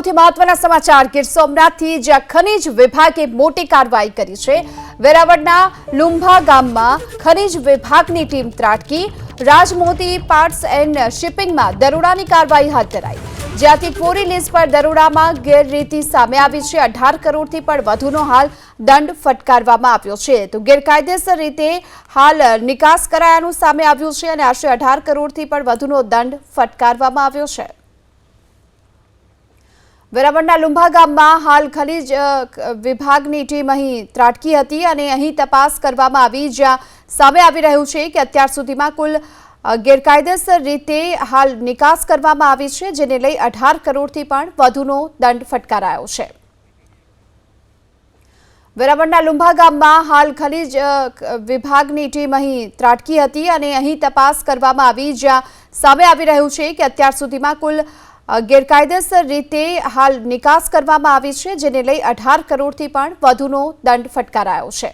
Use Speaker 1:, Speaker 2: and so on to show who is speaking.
Speaker 1: સૌથી મહત્વના સમાચાર ગીર સોમનાથથી જ્યાં ખનીજ વિભાગે મોટી કાર્યવાહી કરી છે। વેરાવળના લુંભા ગામમાં ખનીજ વિભાગની ટીમ ત્રાટકી। રાજમોતી પાર્ટ્સ એન્ડ શિપિંગમાં દરોડાની કાર્યવાહી હાથ ધરાઈ। જ્યાંથી કોરી લીઝ પર દરોડામાં ગેરરીતિ સામે આવી છે। 18 કરોડથી પણ વધુનો હાલ દંડ ફટકારવામાં આવ્યો છે। તો ગેરકાયદેસર રીતે હાલ નિકાસ કરાયાનું સામે આવ્યું છે અને આશરે 18 કરોડથી પણ વધુનો દંડ ફટકારવામાં આવ્યો છે। વેરાવળના લુંભા ગામમાં હાલ ખનીજ વિભાગની ટીમ અહીં ત્રાટકી હતી અને અહીં તપાસ કરવામાં આવી। જ્યાં સામે આવી રહ્યું છે કે અત્યાર સુધીમાં કુલ ગેરકાયદેસર રીતે હાલ નિકાસ કરવામાં આવી છે, જેને લઈ 18 કરોડથી પણ વધુનો દંડ ફટકારાયો છે। વેરાવળના લુંભા ગામમાં હાલ ખનીજ વિભાગની ટીમ અહીં ત્રાટકી હતી અને અહીં તપાસ કરવામાં આવી। જ્યાં સામે આવી રહ્યું છે કે અત્યાર સુધીમાં કુલ ગેરકાયદેસર રીતે હાલ નિકાસ કરવામાં આવી છે, જેને લઈ 18 કરોડથી પણ વધુનો દંડ ફટકારાયો છે।